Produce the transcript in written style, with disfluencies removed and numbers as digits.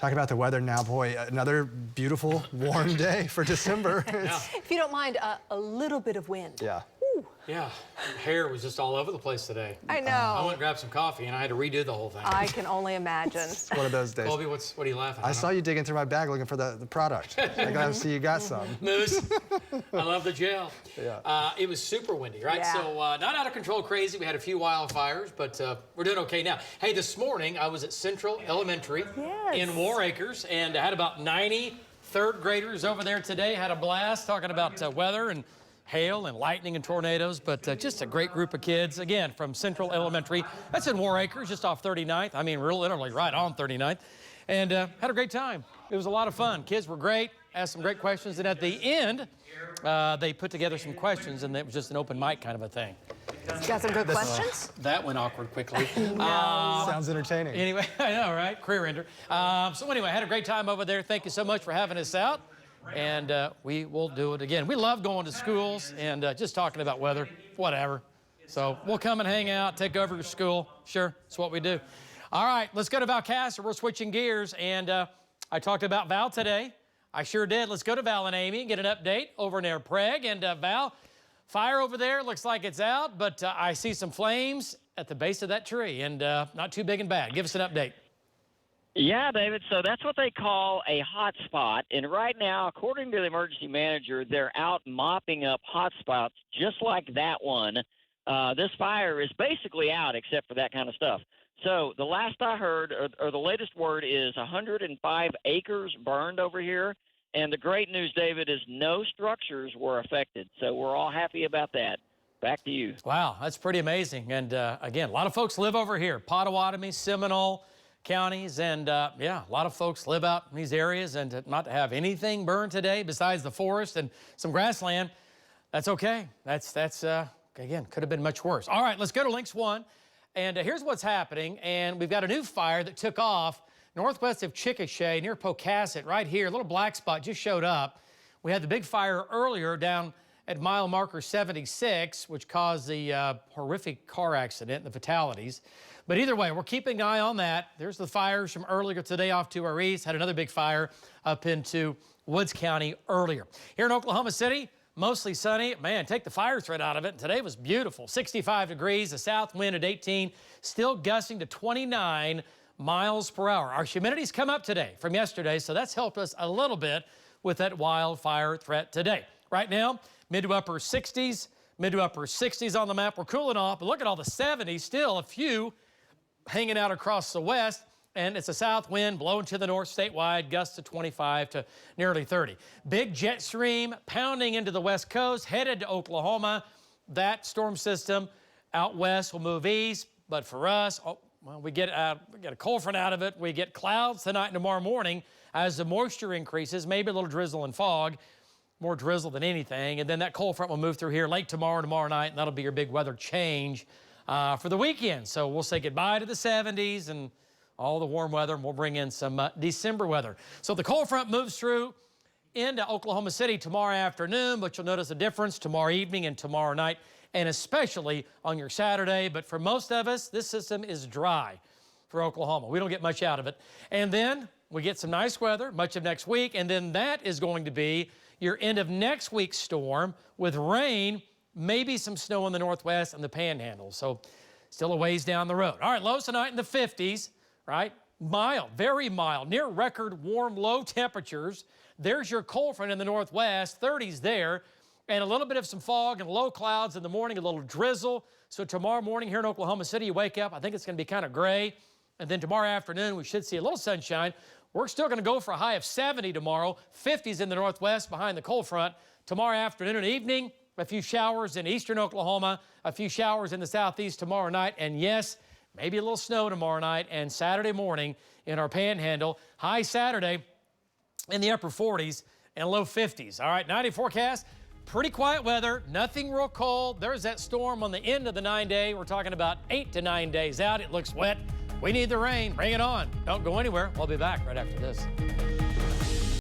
Talk about the weather now, boy. Another beautiful, warm day for December. If you don't mind, a little bit of wind. Yeah. Woo. Yeah, hair was just all over the place today. I know. I went and grabbed some coffee and I had to redo the whole thing. I can only imagine. It's one of those days. Colby, what are you laughing at? I saw you digging through my bag looking for the product. I gotta see you got some. Moose. I love the gel. Yeah. It was super windy, right? Yeah. So not out of control crazy. We had a few wildfires, but we're doing okay now. Hey, this morning I was at Central Elementary in War Acres, and I had about 90 third graders over there today. Had a blast talking about weather and hail and lightning and tornadoes, but just a great group of kids, again, from Central Elementary. That's in War Acres, just off 39th. I mean, literally right on 39th. And had a great time. It was a lot of fun. Kids were great, asked some great questions, and at the end, they put together some questions, and it was just an open mic kind of a thing. You got some good questions? That went awkward quickly. Sounds entertaining. Anyway, I know, right? Career ender. So anyway, I had a great time over there. Thank you so much for having us out. And we will do it again. We love going to schools and just talking about weather, whatever. So we'll come and hang out, take over your school. Sure, that's what we do. All right, let's go to Valcaster. We're switching gears. And I talked about Val today. I sure did. Let's go to Val and Amy and get an update over near Prague. And Val, fire over there looks like it's out, but I see some flames at the base of that tree and not too big and bad. Give us an update. Yeah, David, so that's what they call a hot spot. And right now, according to the emergency manager, they're out mopping up hot spots just like that one. This fire is basically out except for that kind of stuff. So the last I heard, or the latest word is 105 acres burned over here. And the great news, David, is no structures were affected. So we're all happy about that. Back to you. Wow, that's pretty amazing. And again, a lot of folks live over here, Potawatomi, Seminole counties, and yeah, a lot of folks live out in these areas, and not to have anything burned today besides the forest and some grassland, that's okay. That's again, could have been much worse. All right, let's go to Links 1, and here's what's happening, and we've got a new fire that took off northwest of Chickasha near Pocasset right here. A little black spot just showed up. We had the big fire earlier down at mile marker 76, which caused the horrific car accident and the fatalities. But either way, we're keeping an eye on that. There's the fires from earlier today off to our east. Had another big fire up into Woods County earlier. Here in Oklahoma City, mostly sunny. Man, take the fire threat out of it. Today was beautiful. 65 degrees, a south wind at 18, still gusting to 29 miles per hour. Our humidity's come up today from yesterday, so that's helped us a little bit with that wildfire threat today. Right now, mid to upper 60s, mid to upper 60s on the map. We're cooling off, but look at all the 70s, still a few hanging out across the west, and it's a south wind blowing to the north statewide, gusts to 25 to nearly 30. Big jet stream pounding into the west coast, headed to Oklahoma. That storm system out west will move east, but for us, well, we get a cold front out of it. We get clouds tonight and tomorrow morning as the moisture increases, maybe a little drizzle and fog, more drizzle than anything, and then that cold front will move through here late tomorrow night, and that'll be your big weather change for the weekend. So we'll say goodbye to the 70s and all the warm weather, and we'll bring in some December weather. So the cold front moves through into Oklahoma City tomorrow afternoon, but you'll notice a difference tomorrow evening and tomorrow night, and especially on your Saturday. But for most of us, this system is dry for Oklahoma. We don't get much out of it. And then we get some nice weather much of next week, and then that is going to be your end of next week's storm with rain, maybe some snow in the northwest and the panhandle. So still a ways down the road. All right, lows tonight in the 50s, right? Mild, very mild, near record warm low temperatures. There's your cold front in the northwest, 30s there, and a little bit of some fog and low clouds in the morning, a little drizzle. So tomorrow morning here in Oklahoma City, you wake up, I think it's going to be kind of gray. And then tomorrow afternoon, we should see a little sunshine. We're still going to go for a high of 70 tomorrow, 50s in the northwest behind the cold front. Tomorrow afternoon and evening, a few showers in eastern Oklahoma, a few showers in the southeast tomorrow night, and yes, maybe a little snow tomorrow night and Saturday morning in our panhandle. High Saturday in the upper 40s and low 50s. All right, 90 forecast, pretty quiet weather, nothing real cold. There's that storm on the end of the 9-day. We're talking about 8 to 9 days out. It looks wet. We need the rain. Bring it on. Don't go anywhere. We'll be back right after this.